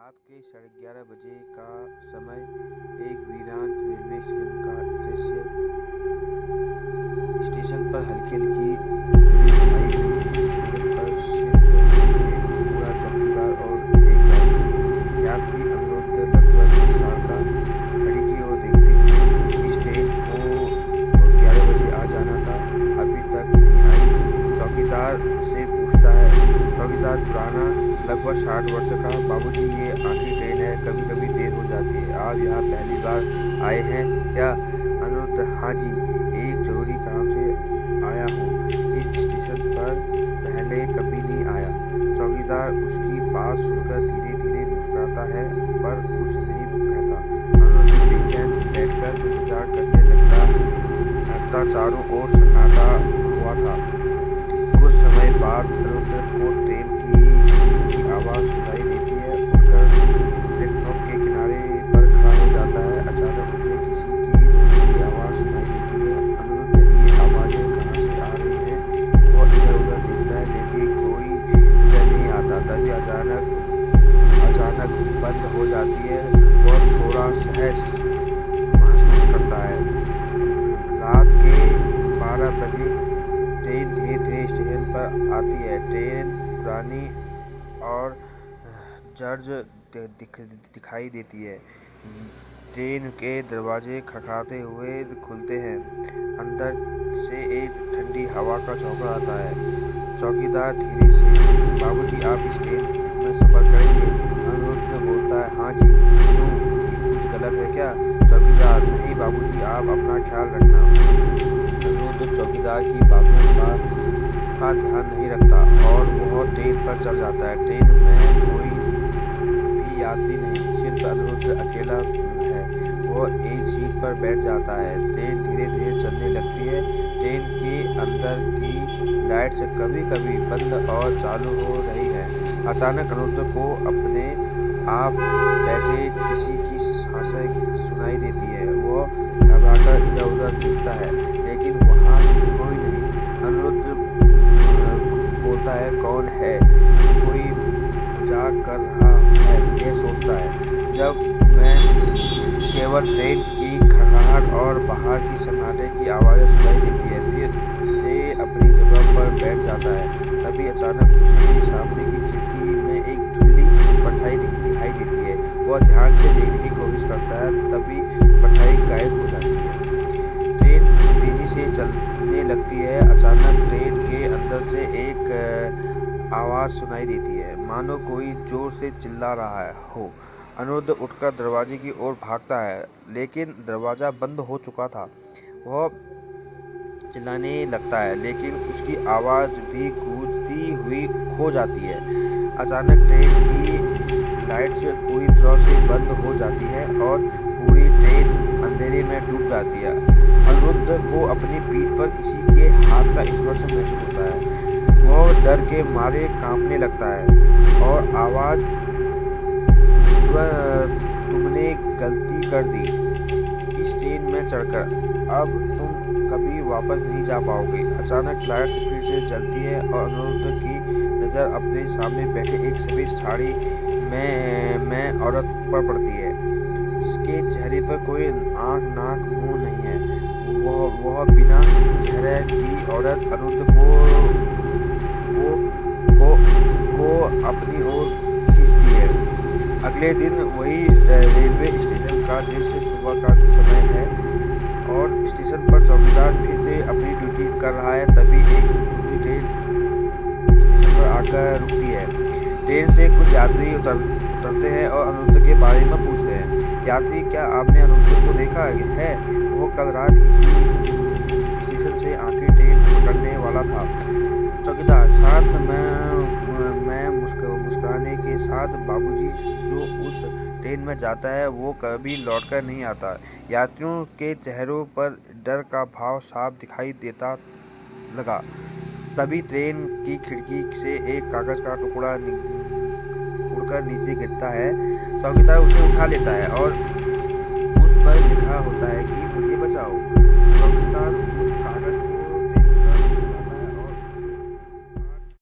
रात के 11:30 बजे का समय एक वीरान रेलवे स्टेशन का दृश्य। स्टेशन पर हल्की-हल्की धूप छाई हुई। स्टेशन पर सिर्फ एक बूढ़ा चौकीदार और एक यात्री। यात्री अनुरुद्ध लगभग शाखा घड़ी की ओर देखते हुए, इस ट्रेन को तो 11 बजे आ जाना था, अभी तक नहीं आई। चौकीदार से पूछता है। चौकीदार पुराना, लगभग 60 वर्ष का। बाबूजी, ये आखिरी ट्रेन है, कभी कभी देर हो जाती है। आप यहाँ पहली बार आए हैं क्या? अनुरुद्ध, हाँ जी, एक जरूरी काम से आया हूँ। इस स्टेशन पर पहले कभी नहीं आया। चौकीदार उसकी बात सुनकर धीरे धीरे मुस्कुराता है, पर कुछ नहीं कहता। अनुरुद्ध बेचैन बैठकर इंतजार करने लगता। चारों ओर सन्नाटा हुआ था। कुछ समय बाद अनुरुद्ध को ट्रेन की आवाज सुनाई देती है। उठकर प्लेटफॉर्म के किनारे पर खड़ा हो जाता है। अचानक उसे किसी की आवाज सुनाई देती है। अनुरुद्ध, ये आवाजें कहाँ से आ रही हैं? वो इधर उधर देखता है, लेकिन कोई नजर नहीं आता। तभी अचानक बंद हो जाती है। वह थोड़ा सहज महसूस करता है। रात के 12 बजे ट्रेन धीरे धीरे स्टेशन पर आती है। ट्रेन पुरानी और जर्ज दिखाई देती है। ट्रेन के दरवाजे खटखटाते हुए खुलते हैं। अंदर से एक ठंडी हवा का झोंका आता है। चौकीदार धीरे से, बाबूजी, आप इस ट्रेन में सफर करेंगे? अनुरुद्ध बोलता है, हाँ जी। क्यों, कुछ गलत है क्या? चौकीदार, नहीं बाबूजी, आप अपना ख्याल रखना। अनुरुद्ध चौकीदार की बातों का ध्यान नहीं रखता और वह ट्रेन पर चढ़ जाता है। ट्रेन में कोई भी यात्री नहीं, सिर्फ अनुरुद्ध अकेला है। वह एक सीट पर बैठ जाता है। ट्रेन धीरे धीरे चलने लगती है। ट्रेन के अंदर की लाइट्स कभी कभी बंद और चालू हो रही है। अचानक अनुरुद्ध को अपने आप बैठे किसी की सांसें सुनाई देती है। वह घबराकर इधर उधर देखता है, लेकिन वहाँ कोई नहीं। अनुरुद्ध बोलता है, कौन है? कोई मजाक कर रहा है, यह सोचता है। जब मैं केवल ट्रेन की खड़खड़ाहट और बाहर की सन्नाटे की आवाज़ें सुनाई देती है। फिर से अपनी जगह पर बैठ जाता है। तभी अचानक उसे सामने की खिड़की में एक धुंधली परछाई दिखाई देती है। वह ध्यान से देखने की कोशिश करता है, तभी परछाई गायब हो जाती है। ट्रेन तेजी से चलने लगती है। अचानक ट्रेन के अंदर से एक आवाज़ सुनाई देती है, मानो कोई जोर से चिल्ला रहा हो। अनुरुद्ध उठकर दरवाजे की ओर भागता है, लेकिन दरवाज़ा बंद हो चुका था। वह चिल्लाने लगता है, लेकिन उसकी आवाज़ भी गूंजती हुई खो जाती है। अचानक ट्रेन की लाइट्स पूरी तरह से बंद हो जाती है और पूरी ट्रेन अंधेरे में डूब जाती है। अनुरुद्ध को अपनी पीठ पर किसी के हाथ का स्पर्श महसूस होता है। वह डर के मारे कांपने लगता है और आवाज़, तुमने गलती कर दी इस ट्रेन में चढ़कर, अब तुम कभी वापस नहीं जा पाओगे। अचानक लाइट्स फिर से जलती है और अनुरुद्ध की नज़र अपने सामने बैठे एक सफ़ेद साड़ी में औरत पर पड़ती है, जिसके चेहरे पर कोई आँख, नाक, मुंह नहीं है। वह बिना चेहरे की औरत अनुरुद्ध को अपनी ओर खींचती है। अगले दिन वही रेलवे स्टेशन का दृश्य। सुबह का समय है और स्टेशन पर चौकीदार फिर से अपनी ड्यूटी कर रहा है। तभी एक दूसरी ट्रेन स्टेशन पर आकर रुकती है। ट्रेन से कुछ यात्री उतरते हैं और अनुरुद्ध के बारे में पूछते हैं। यात्री, क्या आपने अनुरुद्ध को देखा है? वो कल रात इसी स्टेशन से आखिरी ट्रेन पकड़ने वाला था। चौकीदार, साथ मैं मुस्कुराने के साथ, बाबूजी, जो उस ट्रेन में जाता है वो कभी लौटकर नहीं आता। यात्रियों के चेहरों पर डर का भाव साफ दिखाई देता लगा। तभी ट्रेन की खिड़की से एक कागज का टुकड़ा उड़कर नीचे गिरता है। चौकीदार उसे उठा लेता है और उस पर लिखा होता है कि मुझे बचाओ।